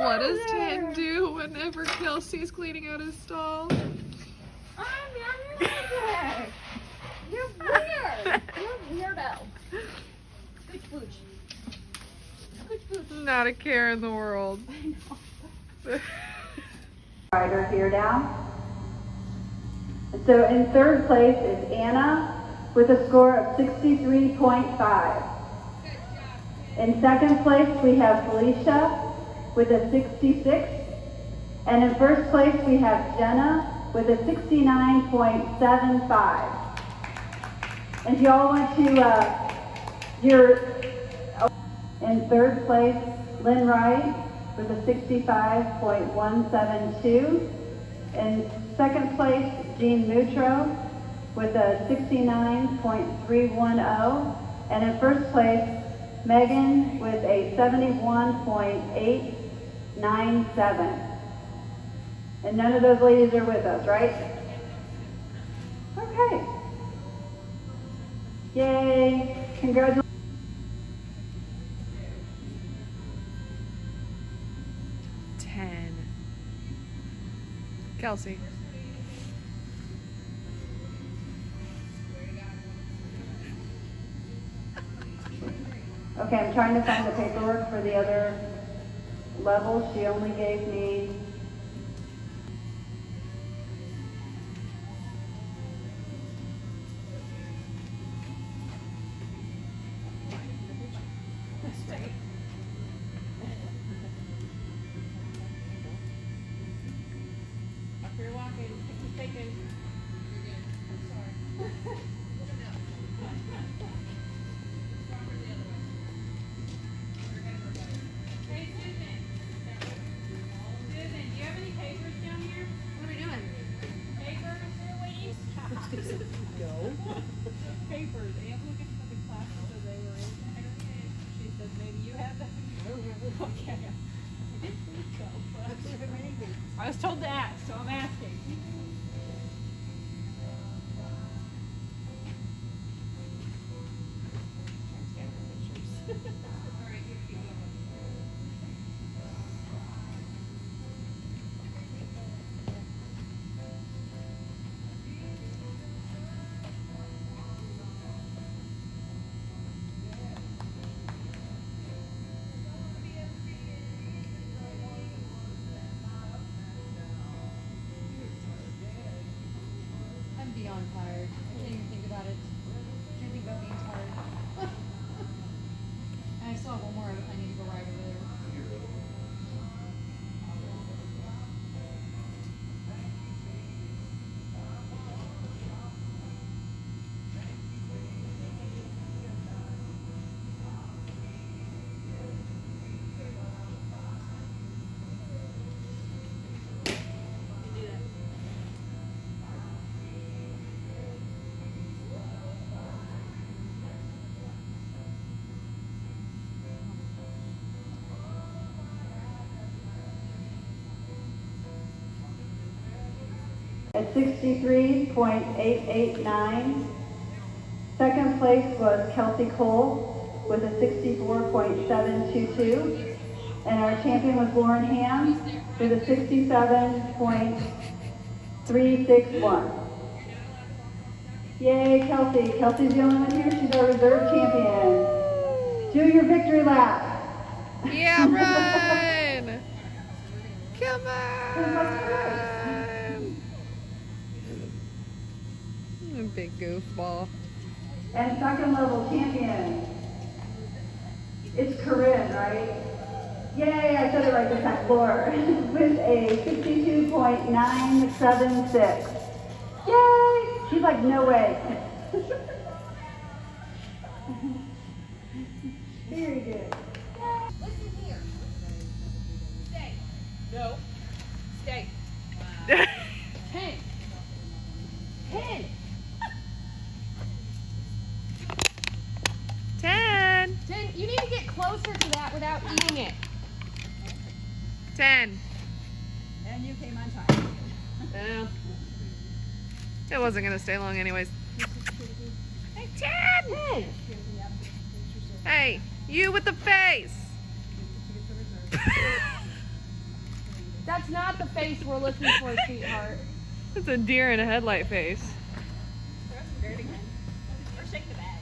What does Ten do whenever Kelsey's cleaning out his stall? I'm your You're weird. You're a weirdo. Good food. Good food. Not a care in the world. I know. Rider here down. So in third place is Anna with a score of 63.5. In second place we have Felicia with a 66. And in first place we have Jenna with a 69.75. And if y'all want to, in third place, Lynn Wright with a 65.172. In second place, Jean Mutro with a 69.310. And in first place, Megan with a 71.897. And none of those ladies are with us, right? Okay. Yay. Congratulations. 10. Kelsey. Okay, I'm trying to find the paperwork for the other level. She only gave me You're walking. He's taking. I'm sorry. Hey, Susan. Susan, do you have any papers down here? What are we doing? Papers? No. Papers. Anne's looking for the classes that they were in. She says maybe you have them. Okay. I didn't think so. I was told to ask, so I'm asking. I'm beyond tired. I didn't even think about it. I didn't think about being tired. And I still have one more I need to go ride over there. at 63.889. Second place was Kelsey Cole with a 64.722. And our champion was Lauren Ham with a 67.361. Yay, Kelsey. Kelsey's the only one here. She's our reserve champion. Do your victory lap. Yeah, run! Come on! A big goofball. And second level champion. It's Corinne, right? Yay, I said it right this time, Laura, with a 62.976. Yay! She's like, no way. Very good. Listen here. Stay. No. Stay. 10. 10. 10. 10. You need to get closer to that without eating it. 10. And you came on time. Yeah. It wasn't gonna stay long anyways. Hey, 10! Hey, you with the face! That's not the face we're looking for, sweetheart. It's a deer in a headlight face. Throw some dirt again. Or shake the bag.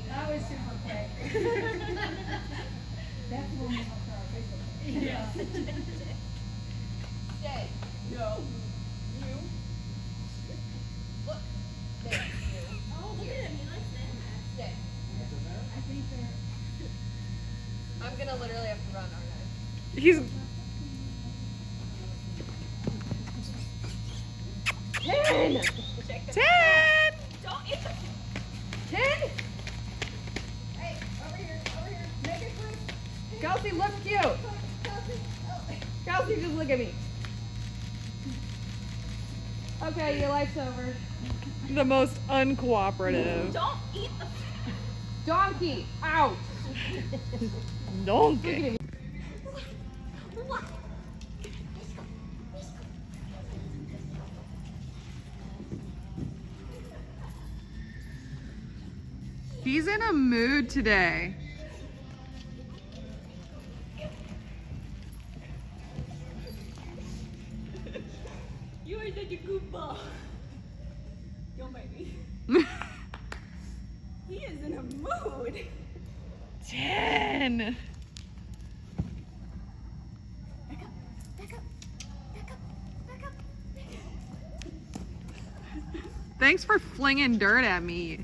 That was super quick. That's the one we want for our Facebook. Yeah. Stay. No. You. Look. There. You. Oh, look at him. He likes that. Stay. I think they're... I'm gonna literally have to run, aren't I? He's 10! 10! Don't eat the... 10? Hey, over here, make it quick. Kelsey, look cute. Kelsey, just look at me. Okay, your life's over. The most uncooperative. Don't eat the... Donkey, out. Donkey. He's in a mood today. You are such a goofball. Don't bite me. He is in a mood. 10. Thanks for flinging dirt at me.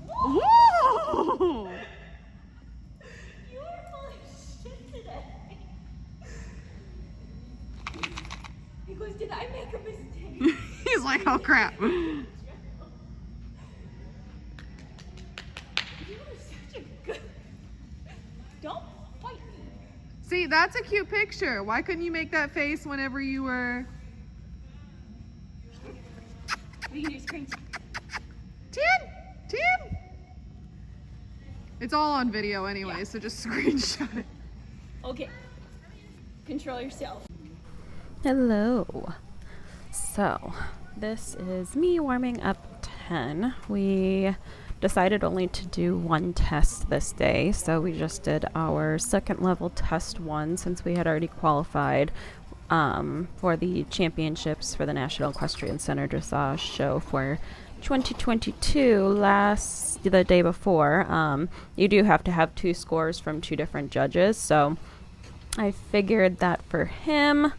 Whoa! You are full of shit today. He goes, did I make a mistake? He's like, oh crap. You are such a good... Don't fight me. See, that's a cute picture. Why couldn't you make that face whenever you were... We can do screens. 10! 10! It's all on video anyway, so just screenshot it. Okay. Control yourself. Hello. So, this is me warming up 10. We decided only to do one test this day, so we just did our second level test 1 since we had already qualified for the championships for the National Equestrian Center Dressage Show for 2022 the day before. You do have to have 2 scores from 2 different judges, so I figured that for him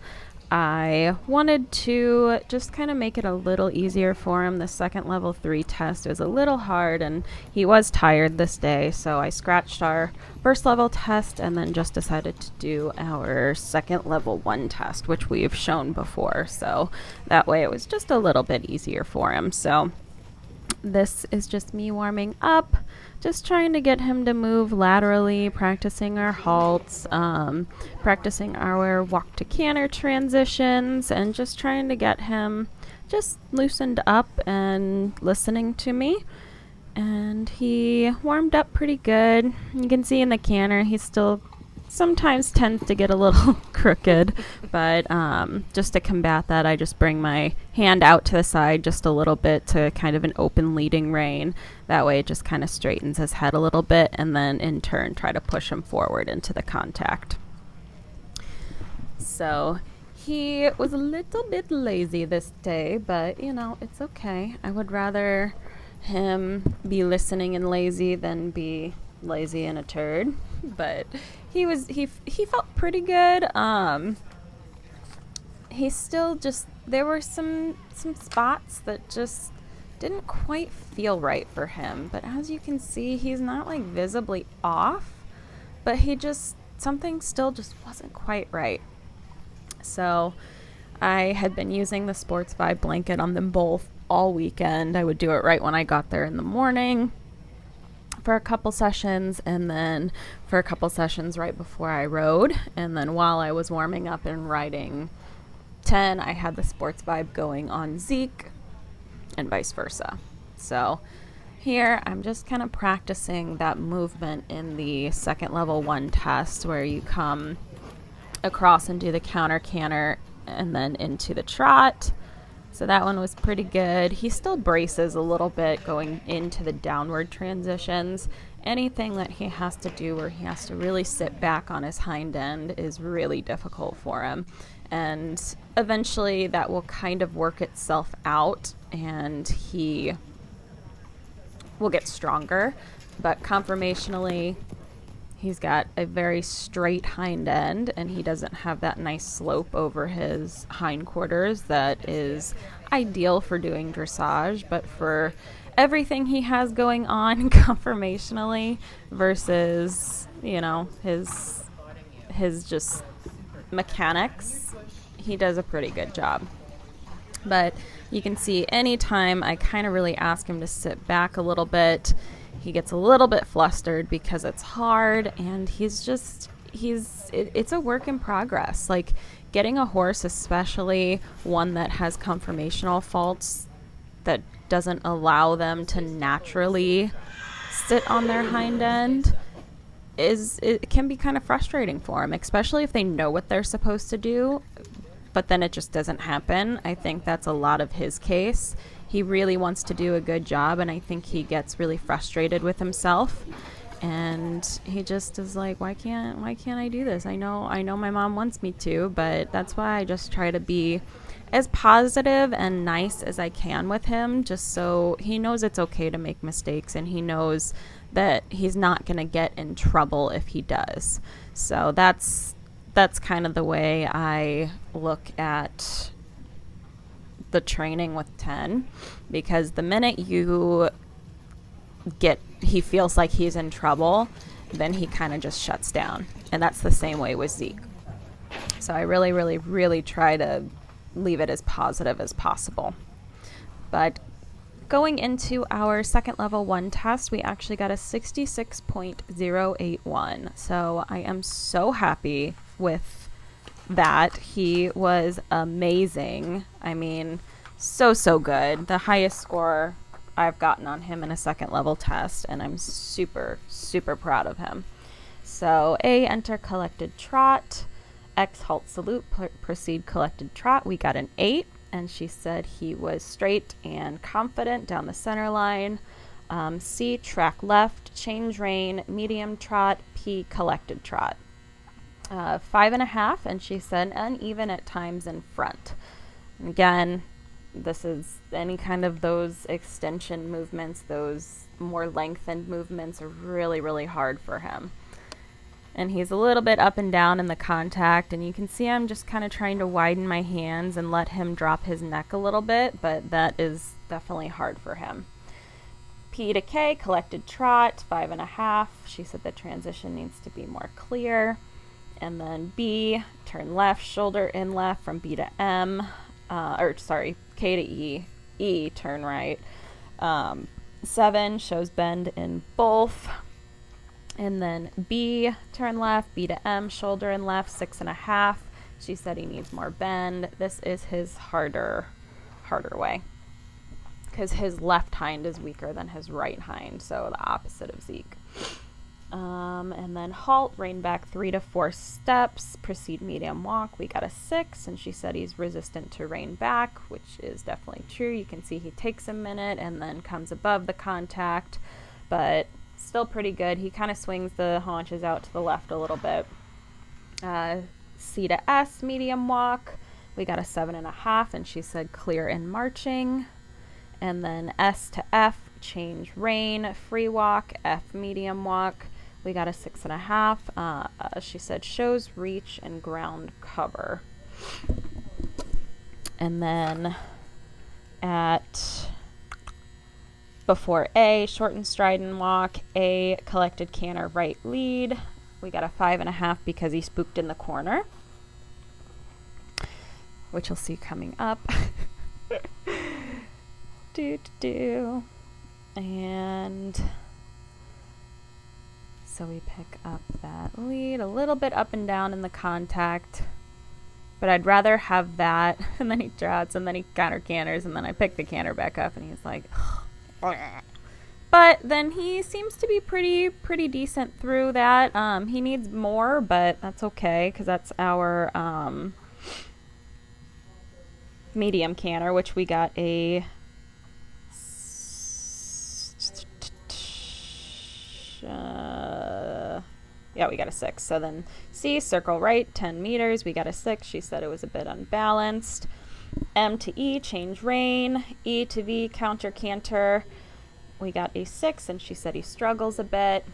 I wanted to just kind of make it a little easier for him. The second level 3 test was a little hard and he was tired this day, so I scratched our first level test and then just decided to do our second level 1 test, which we've shown before, so that way it was just a little bit easier for him. So this is just me warming up, just trying to get him to move laterally, practicing our halts, practicing our walk to canter transitions, and just trying to get him just loosened up and listening to me. And he warmed up pretty good. You can see in the canter he still sometimes tends to get a little crooked, but just to combat that, I just bring my hand out to the side just a little bit to kind of an open leading rein. That way it just kind of straightens his head a little bit, and then in turn try to push him forward into the contact. So he was a little bit lazy this day, but you know, it's okay. I would rather him be listening and lazy than be lazy and a turd. But he felt pretty good. He still just, there were some spots that just didn't quite feel right for him, but as you can see, he's not like visibly off, but something still just wasn't quite right. So I had been using the Sports Vibe blanket on them both all weekend. I would do it right when I got there in the morning for a couple sessions, and then for a couple sessions right before I rode, and then while I was warming up and riding 10, I had the Sports Vibe going on Zeke, and vice versa. So here I'm just kind of practicing that movement in the second level 1 test where you come across and do the counter canter and then into the trot. So that one was pretty good. He still braces a little bit going into the downward transitions. Anything that he has to do where he has to really sit back on his hind end is really difficult for him. And eventually that will kind of work itself out and he will get stronger. But conformationally, he's got a very straight hind end and he doesn't have that nice slope over his hindquarters that is ideal for doing dressage, but for everything he has going on conformationally versus, you know, his just mechanics, he does a pretty good job. But you can see anytime I kind of really ask him to sit back a little bit, he gets a little bit flustered because it's hard and it's a work in progress. Like getting a horse, especially one that has conformational faults that doesn't allow them to naturally sit on their hind end, it can be kind of frustrating for them, especially if they know what they're supposed to do, but then it just doesn't happen. I think that's a lot of his case. He really wants to do a good job, and I think he gets really frustrated with himself. And he just is like, why can't I do this? I know my mom wants me to, but that's why I just try to be as positive and nice as I can with him, just so he knows it's okay to make mistakes and he knows that he's not going to get in trouble if he does. So that's kind of the way I look at the training with 10, because the minute he feels like he's in trouble, then he kind of just shuts down. And that's the same way with Zeke. So I really, really, really try to leave it as positive as possible. But going into our second level 1 test, we actually got a 66.081. So I am so happy with that. He was amazing. I mean, so good. The highest score I've gotten on him in a second level test, and I'm super proud of him. So A, enter collected trot, X, halt salute, proceed collected trot. We got an 8, and she said he was straight and confident down the center line. C, track left, change rein, medium trot. P, collected trot. 5.5, and she said uneven at times in front. And again, this is any kind of those extension movements, those more lengthened movements are really, really hard for him. And he's a little bit up and down in the contact, and you can see I'm just kind of trying to widen my hands and let him drop his neck a little bit, but that is definitely hard for him. P to K, collected trot, 5.5. She said the transition needs to be more clear. And then B, turn left, shoulder in left from B to M, K to E, E, turn right. 7 shows bend in both. And then B, turn left, B to M, shoulder in left, 6.5. She said he needs more bend. This is his harder way, because his left hind is weaker than his right hind, so the opposite of Zeke. And then halt, rein back 3 to 4 steps, proceed medium walk. We got a 6, and she said he's resistant to rein back, which is definitely true. You can see he takes a minute and then comes above the contact, but still pretty good. He kind of swings the haunches out to the left a little bit. C to S, medium walk. We got a 7.5, and she said clear in marching. And then S to F, change rein, free walk, F, medium walk. We got a 6.5. She said shows reach and ground cover. And then before A, shorten stride and walk. A, collected canter, right lead. We got a 5.5 because he spooked in the corner, which you'll see coming up. And so we pick up that lead, a little bit up and down in the contact, but I'd rather have that. And then he trots, and then he canters, and then I pick the canter back up, and he's like, but then he seems to be pretty decent through that. He needs more, but that's okay, because that's our medium canter, which we got a we got a 6. So then C, circle right, 10 meters. We got a 6. She said it was a bit unbalanced. M to E, change rein. E to V, counter canter. We got a 6, and she said he struggles a bit,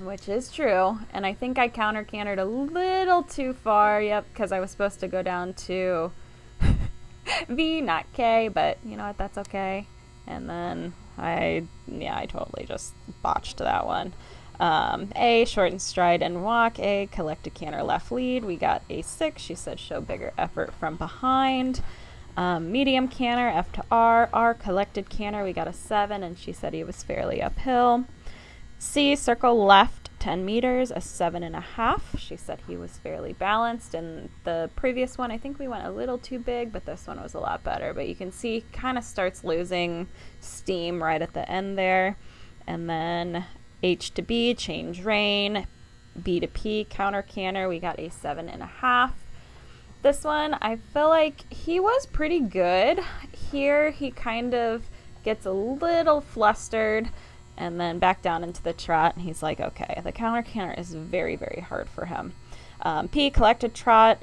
which is true. And I think I counter cantered a little too far. Yep, because I was supposed to go down to V, not K, but you know what? That's okay. And then I totally just botched that one. A, shorten stride and walk. A, collected canter left lead. We got a 6. She said show bigger effort from behind. Medium canter, F to R. R, collected canter. We got a 7, and she said he was fairly uphill. C, circle left, 10 meters, a 7.5. She said he was fairly balanced. And the previous one, I think we went a little too big, but this one was a lot better. But you can see kind of starts losing steam right at the end there. And then H to B, change rein. B to P, counter canter. We got a 7.5. This one, I feel like he was pretty good. Here, he kind of gets a little flustered and then back down into the trot. And he's like, okay, the counter canter is very, very hard for him. P, collected trot.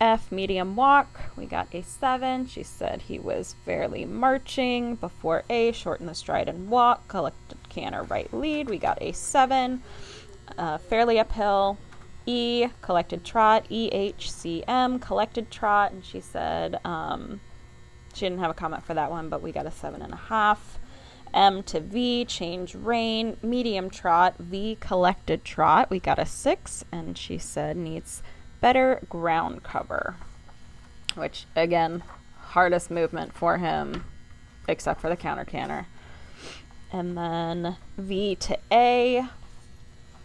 F, medium walk. We got a 7. She said he was fairly marching. Before A, shorten the stride and walk. Collected canter right lead. We got a 7. Fairly uphill. E, collected trot. E, H, C, M, collected trot. And she said she didn't have a comment for that one, but we got a 7.5. M to V, change rein. Medium trot. V, collected trot. We got a 6. And she said needs better ground cover, which again, hardest movement for him except for the counter canter. And then V to A,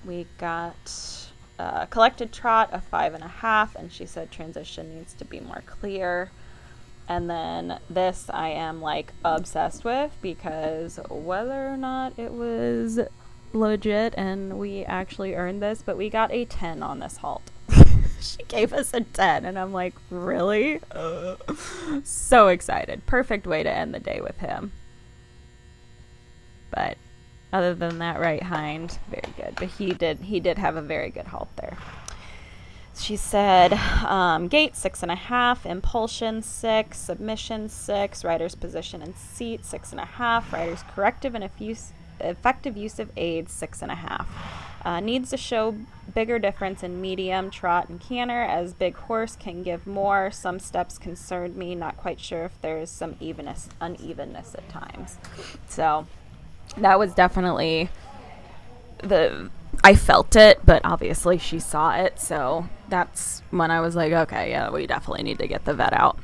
we got collected trot, a 5.5, and she said transition needs to be more clear. And then this I am like obsessed with, because whether or not it was legit and we actually earned this, but we got a 10 on this halt. She gave us a 10, and I'm like, really? So excited. Perfect way to end the day with him. But other than that, right hind, very good. But he did have a very good halt there. She said gait 6.5, impulsion 6, submission 6, rider's position and seat 6.5, rider's corrective and effective use of aids 6.5. Needs to show bigger difference in medium, trot, and canter, as big horse can give more. Some steps concerned me. Not quite sure if there's some unevenness at times. So that was definitely I felt it, but obviously she saw it. So that's when I was like, okay, yeah, we definitely need to get the vet out.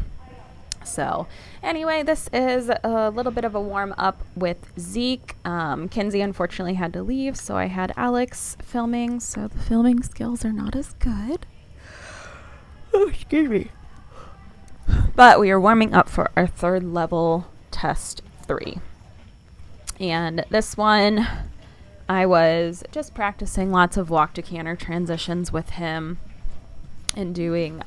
So anyway, this is a little bit of a warm up with Zeke. Kinsey unfortunately had to leave, so I had Alex filming, so the filming skills are not as good. Oh, excuse me. But we are warming up for our 3rd level test 3. And this one, I was just practicing lots of walk to canter transitions with him and doing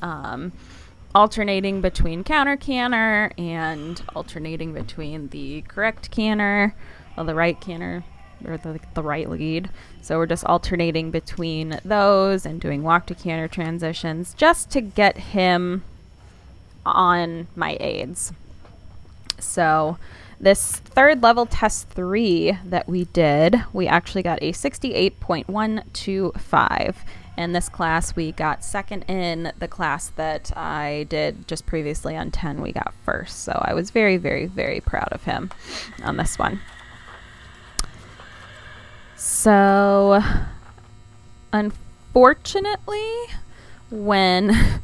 alternating between counter canter and alternating between the correct canter, or the right canter, or the right lead. So we're just alternating between those and doing walk to canter transitions just to get him on my aids. So this 3rd level test 3 that we did, we actually got a 68.125. In this class, we got 2nd in the class that I did just previously on 10. We got 1st. So I was very, very, very proud of him on this one. So unfortunately, when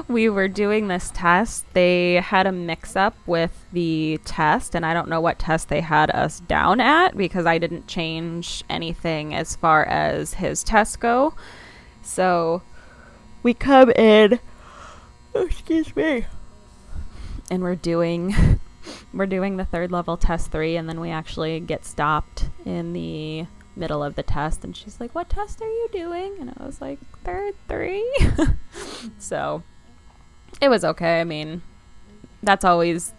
we were doing this test, they had a mix-up with the test, and I don't know what test they had us down at, because I didn't change anything as far as his tests go. So we come in, excuse me, and we're doing the 3rd level test 3, and then we actually get stopped in the middle of the test, and she's like, what test are you doing? And I was like, 3rd 3. So it was okay. I mean, that's always,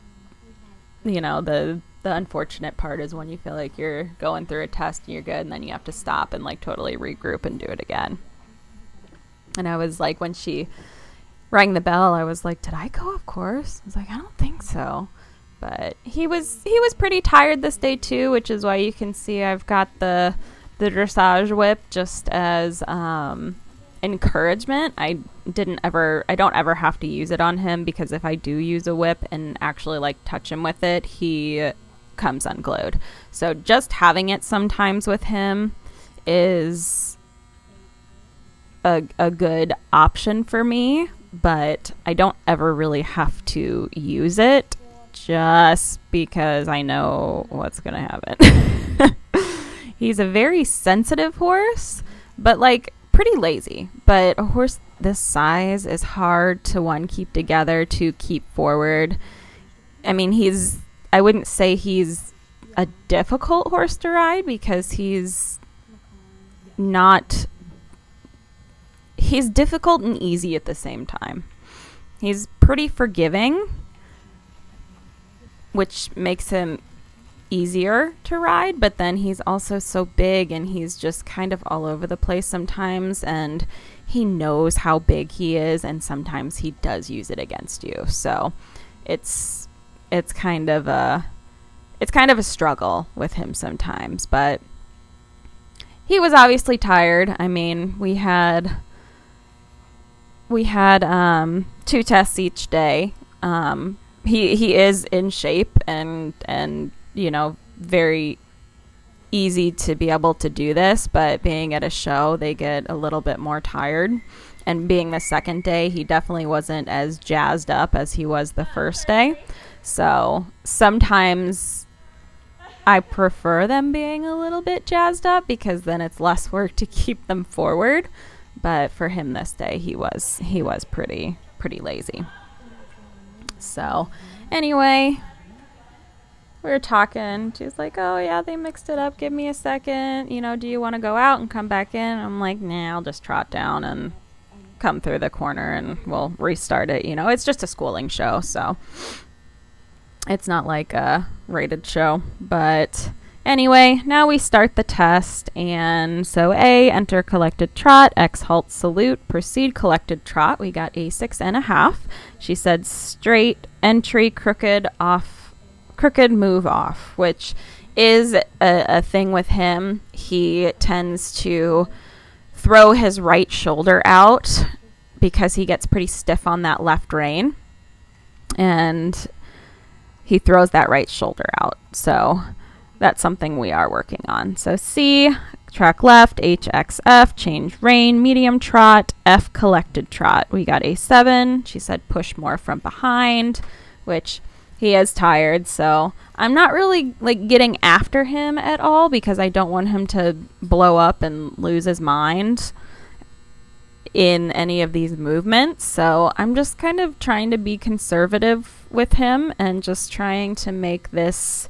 the unfortunate part is when you feel like you're going through a test and you're good, and then you have to stop and like totally regroup and do it again. And I was like, when she rang the bell, I was like, did I go off course? I was like, I don't think so. But he was pretty tired this day too, which is why you can see I've got the dressage whip just as encouragement. I don't ever have to use it on him, because if I do use a whip and actually like touch him with it, he comes unglued. So just having it sometimes with him is a good option for me, but I don't ever really have to use it, just because I know what's gonna happen. He's a very sensitive horse, but like pretty lazy. But a horse this size is hard to keep together, to keep forward. I mean, I wouldn't say he's a difficult horse to ride, because he's difficult and easy at the same time. He's pretty forgiving, which makes him easier to ride, but then he's also so big, and he's just kind of all over the place sometimes, and he knows how big he is, and sometimes he does use it against you. So it's kind of a struggle with him sometimes, but he was obviously tired. I mean, we had 2 tests each day. He is in shape and very easy to be able to do this, but being at a show, they get a little bit more tired. And being the second day, he definitely wasn't as jazzed up as he was the first day. So sometimes I prefer them being a little bit jazzed up, because then it's less work to keep them forward. But for him this day, he was pretty lazy. So anyway, we were talking. She was like, oh yeah, they mixed it up. Give me a second. Do you want to go out and come back in? I'm like, nah, I'll just trot down and come through the corner and we'll restart it. It's just a schooling show, so it's not like a rated show. But anyway, now we start the test. And so A, enter collected trot, X, halt, salute, proceed collected trot. We got a 6.5. She said straight, entry, crooked, move off, which is a thing with him. He tends to throw his right shoulder out because he gets pretty stiff on that left rein, and he throws that right shoulder out. So that's something we are working on. So C, track left, H, X, F, change rein, medium trot, F, collected trot. We got a 7. She said push more from behind, which he is tired, so I'm not really like getting after him at all, because I don't want him to blow up and lose his mind in any of these movements. So I'm just kind of trying to be conservative with him and just trying to make the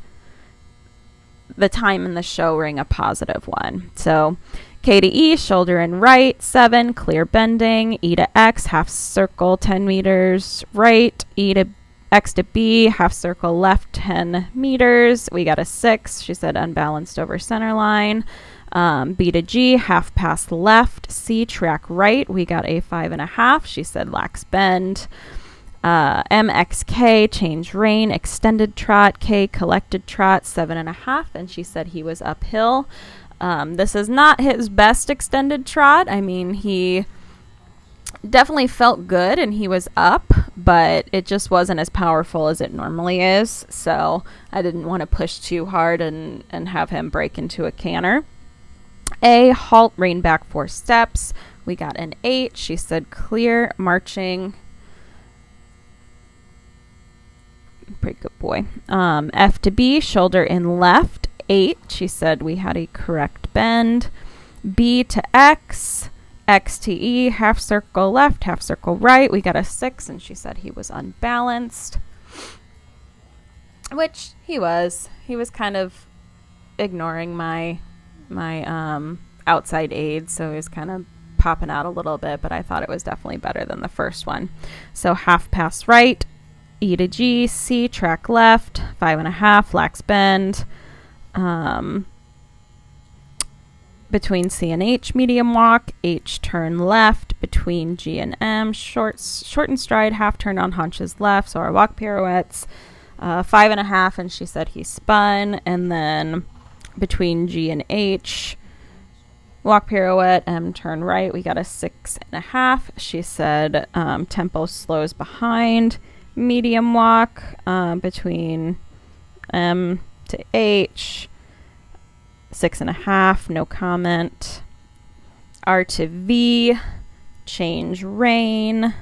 time in the show ring a positive one. So K to E, shoulder in right, 7, clear bending. E to X, half circle, 10 meters right. E to X to B, half circle left, 10 meters. We got a 6. She said unbalanced over center line. B to G, half pass left. C, track right. We got a 5.5. She said lax bend. M, X, K, change rein, extended trot. K, collected trot, 7.5. And she said he was uphill. This is not his best extended trot. I mean, he definitely felt good and he was up, but it just wasn't as powerful as it normally is. So I didn't want to push too hard and have him break into a canter. A, halt, rein back 4 steps. We got an 8. She said clear, marching. Pretty good boy. F to B, shoulder in left, 8. She said we had a correct bend. B to X, X to E, half circle left, half circle right. We got a 6, and she said he was unbalanced, which he was. He was kind of ignoring my outside aid, so he was kind of popping out a little bit, but I thought it was definitely better than the first one. So half pass right, E to G, C, track left, 5.5, lax bend. Between C and H, medium walk. H, turn left. Between G and M, shorten stride, half turn on haunches left. So our walk pirouettes, 5.5, and she said he spun. And then between G and H, walk pirouette, M, turn right. We got a 6.5. She said tempo slows behind. Medium walk between M to H, 6.5, no comment. R to V, change rein.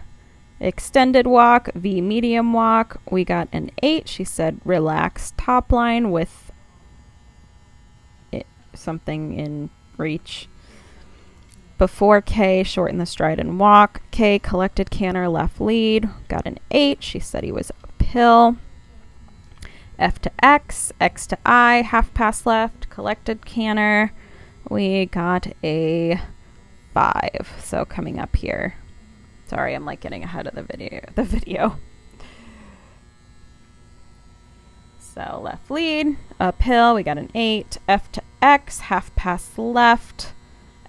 Extended walk, V medium walk. We got an 8. She said relax top line with something in reach. Before K, shorten the stride and walk. K, collected canter, left lead. Got an 8. She said he was uphill. F to X, X to I, half pass left, collected canter. We got a 5. So coming up here. Sorry, I'm like getting ahead of the video. So left lead, uphill, we got an 8. F to X, half pass left.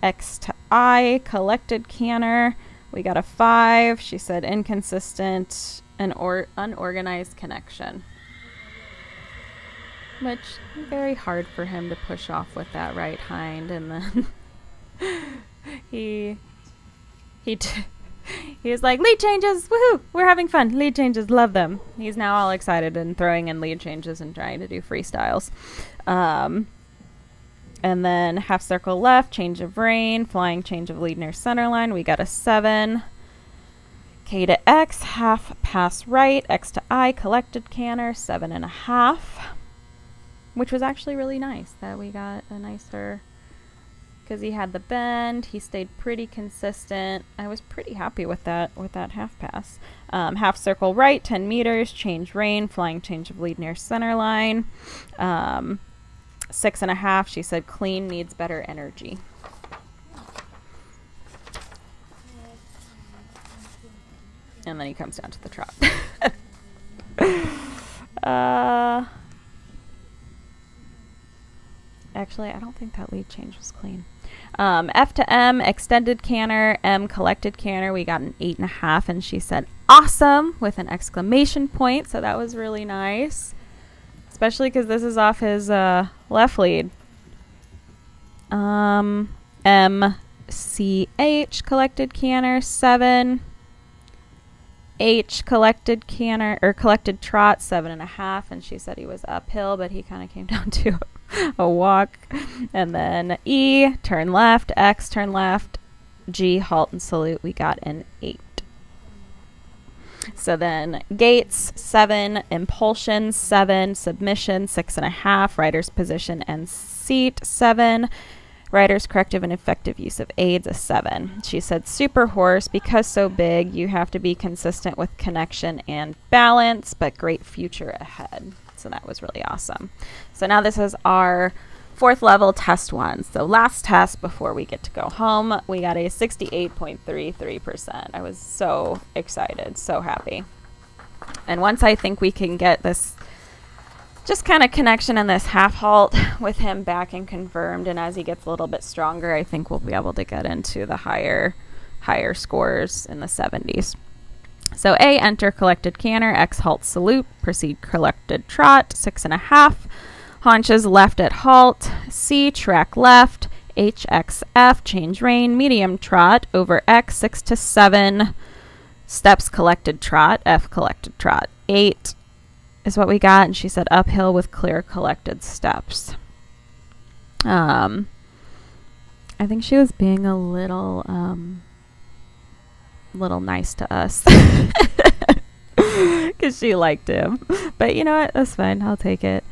X to I, collected canter. We got a 5. She said inconsistent and unorganized connection. Which, very hard for him to push off with that right hind. And then he was like, lead changes, woohoo, we're having fun. Lead changes, love them. He's now all excited and throwing in lead changes and trying to do freestyles. And then half circle left, change of rein, flying change of lead near center line. We got a 7. K to X, half pass right. X to I, collected canter, 7.5. Which was actually really nice that we got a nicer, because he had the bend. He stayed pretty consistent. I was pretty happy with that half pass. Half circle right, 10 meters, change rein, flying change of lead near center line. 6.5. She said clean, needs better energy. And then he comes down to the trot. Actually, I don't think that lead change was clean. F to M, extended canter. M, collected canter. We got an 8.5, and she said awesome with an exclamation point. So that was really nice, especially because this is off his left lead. M, C, H, collected canter, 7. H, collected canter or collected trot, 7.5, and she said he was uphill, but he kind of came down to a walk. And then E, turn left. X, turn left. G, halt and salute. We got an 8. So then gates, 7. Impulsion, 7. Submission, 6.5. Rider's position and seat, 7. Rider's corrective and effective use of aids, a 7. She said super horse, because so big, you have to be consistent with connection and balance, but great future ahead. So that was really awesome. So now this is our 4th level test 1. So last test before we get to go home, we got a 68.33%. I was so excited, so happy. And once I think we can get this just kind of connection in this half halt with him back and confirmed, and as he gets a little bit stronger, I think we'll be able to get into the higher scores in the 70s. So A, enter collected canter. X, halt salute. Proceed collected trot, 6.5. Haunches left at halt. C, track left. H, X, F, change rein, medium trot. Over X, 6 to 7. Steps collected trot. F, collected trot, 8 is what we got. And she said uphill with clear collected steps. I think she was being a little nice to us because she liked him, but you know what, that's fine, I'll take it.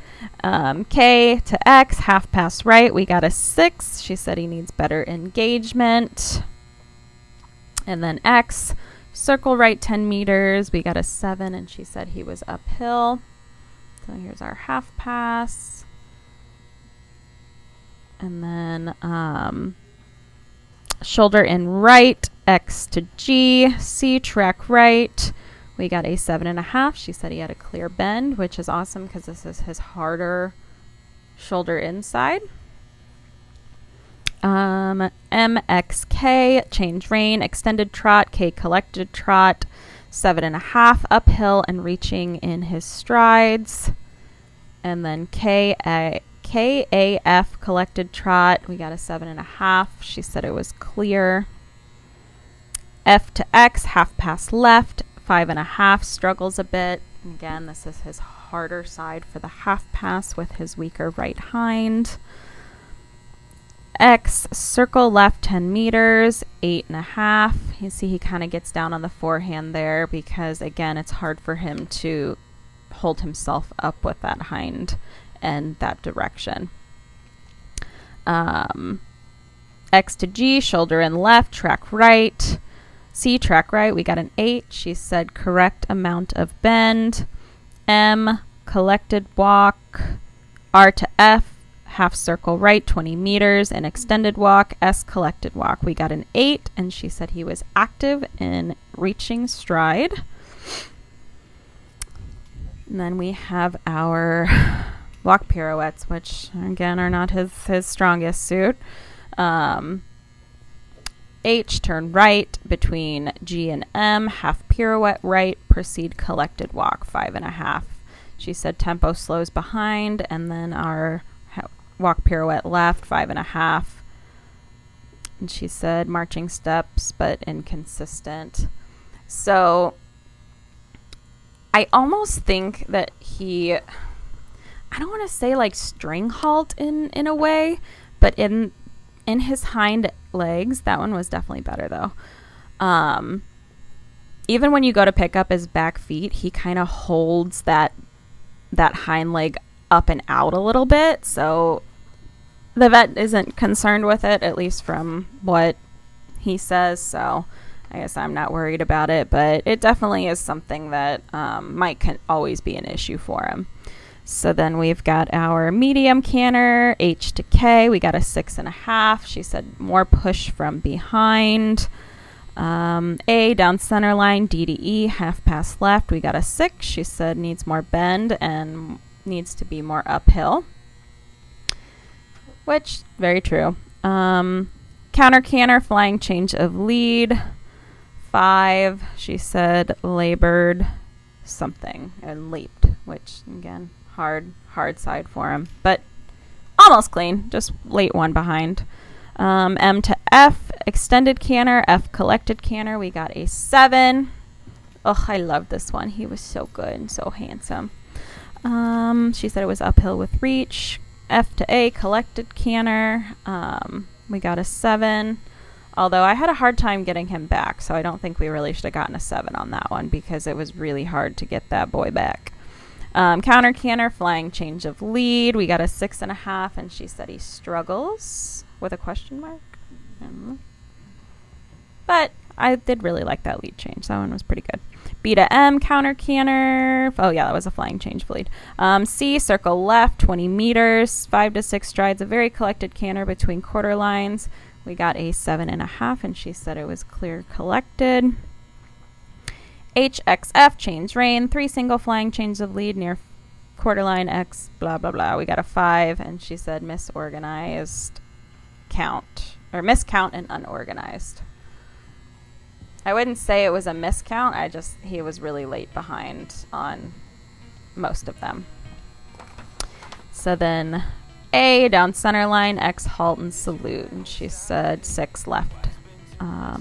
K to X, half pass right. We got a 6. She said he needs better engagement. And then X, circle right, 10 meters. We got a 7, and she said he was uphill. So here's our half pass. And then shoulder in right, X to G. C, track right. We got a 7.5. She said he had a clear bend, which is awesome because this is his harder shoulder inside. MXK, change rein, extended trot, K collected trot, 7.5, uphill and reaching in his strides. And then KAF collected trot, we got a 7.5. She said it was clear. F to X, half pass left, 5.5, struggles a bit. Again, this is his harder side for the half pass with his weaker right hind. X, circle left 10 meters, 8.5. You see he kind of gets down on the forehand there because, again, it's hard for him to hold himself up with that hind and that direction. X to G, shoulder in left, track right. C, track right, we got an 8. She said correct amount of bend. M, collected walk. R to F, half circle right, 20 meters, an extended walk. S, collected walk. We got an 8, and she said he was active in reaching stride. And then we have our walk pirouettes, which, again, are not his strongest suit. H, turn right between G and M, half pirouette right, proceed collected walk, 5.5. She said tempo slows behind, and then our walk pirouette left, 5.5. And she said marching steps, but inconsistent. So I almost think that I don't want to say like string halt in a way, but in his hind legs, that one was definitely better though. Even when you go to pick up his back feet, he kind of holds that hind leg up and out a little bit. So the vet isn't concerned with it, at least from what he says. So I guess I'm not worried about it, but it definitely is something that can always be an issue for him. So then we've got our medium canter, H to K. We got a 6.5. She said more push from behind. A, down center line, D to E, half pass left. We got a 6. She said needs more bend and needs to be more uphill. Which, very true. Counter canter, flying change of lead. 5. She said labored something and leaped, which, again, hard side for him, but almost clean, just late one behind. M to F, extended canter, F collected canter. We got a 7. Oh, I love this one. He was so good and so handsome. She said it was uphill with reach. F to A, collected canter. We got a 7. Although I had a hard time getting him back, so I don't think we really should have gotten a 7 on that one because it was really hard to get that boy back. Counter canter, flying change of lead. We got a 6.5, and she said he struggles with a question mark. But I did really like that lead change. That one was pretty good. B to M, counter canter. Oh yeah, that was a flying change of lead. C, circle left, 20 meters, 5 to 6 strides, a very collected canter between quarter lines. We got a 7.5, and she said it was clear collected. HXF, change rein, 3 single flying changes of lead near quarter line X, blah, blah, blah. We got a 5, and she said misorganized count, or miscount and unorganized. I wouldn't say it was a miscount. He was really late behind on most of them. So then A, down center line, X, halt and salute. And she said 6 left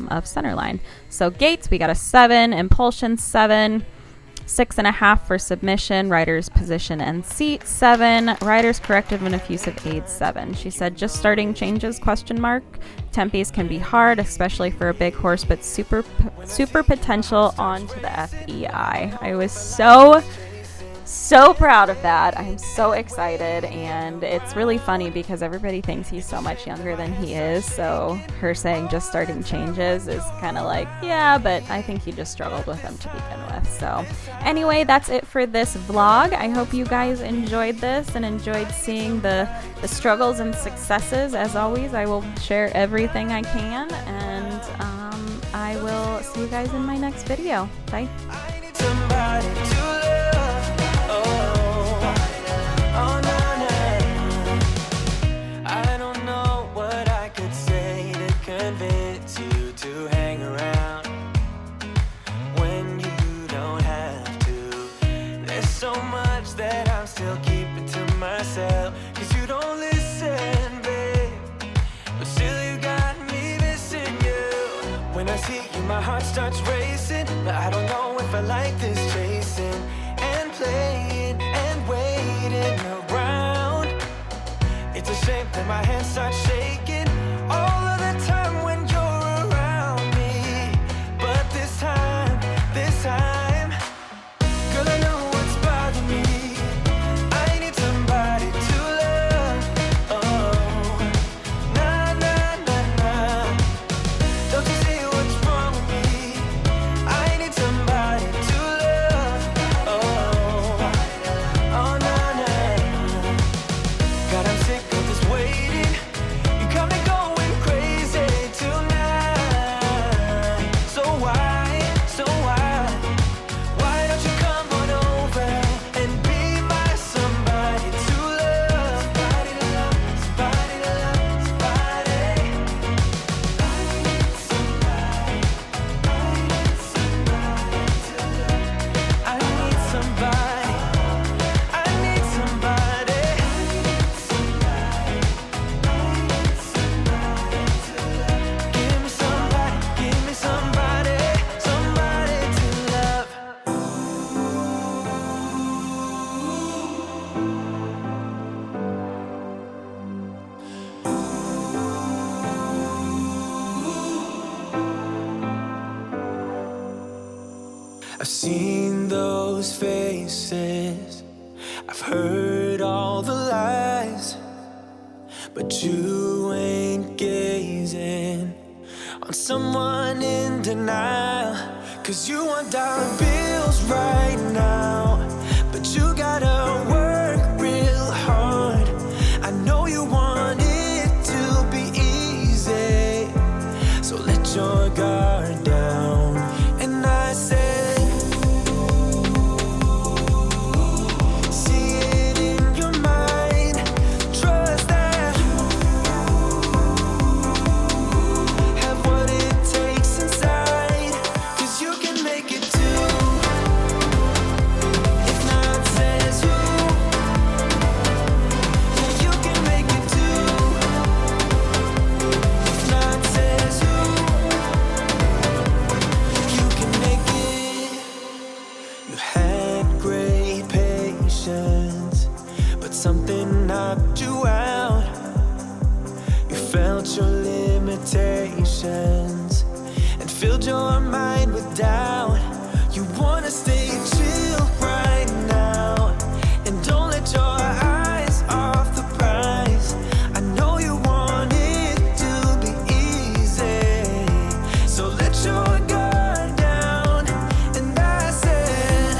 of center line. So gates, we got a 7. Impulsion, 7. 6.5 for submission. Rider's position and seat, 7. Rider's corrective and effusive aid, 7. She said just starting changes, question mark. Tempies can be hard, especially for a big horse, but super potential on to the FEI. I was so proud of that. I'm so excited, and it's really funny because everybody thinks he's so much younger than he is, so her saying just starting changes is kind of like, yeah, but I think he just struggled with them to begin with. So anyway, that's it for this vlog. I hope you guys enjoyed this and enjoyed seeing the struggles and successes. As always, I will share everything I can, and I will see you guys in my next video. Bye. racing, but I don't know if I like this chasing and playing and waiting around. It's a shame that my hands start shaking all of the time when you're around me. But this time, girl, I know what's bothering me. I need somebody to love. Oh, nah, nah, nah, nah. Don't you see what's wrong with me? I need somebody to love. Oh, oh, nah, nah. God, I'm sick of this waiting. You got me going crazy tonight. So why don't you come on over and be my somebody to love? Somebody to love, somebody to love, somebody. I need somebody to love. I need somebody. I need somebody. Give me somebody, somebody to love. I've seen those faces, I've heard all the lies, but you ain't gazing on someone in denial. 'Cause you want dollar bills right now, but you gotta work real hard. I know you want it to be easy, so let your guard down. And I said, see it in your mind, trust that have what it takes inside. 'Cause you can make it too. If not, says who? Yeah, you can make it too. If not, says who? You can make it. You had great patience, but something knocked you out. You felt your limitations and filled your mind with doubt. You wanna stay chill right now and don't let your eyes off the prize. I know you want it to be easy, so let your guard down. And I said,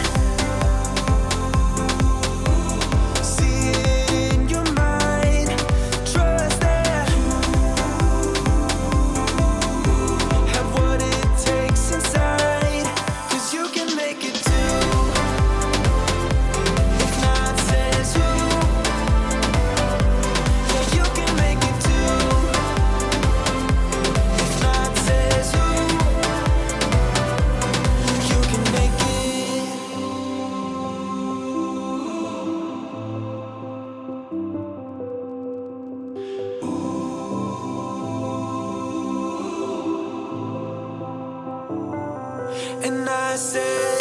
see it in your mind, trust that have what it takes inside. 'Cause you can make it too. If not, says who? Yeah, you can make it too. If not, says who? You can make it. And I said,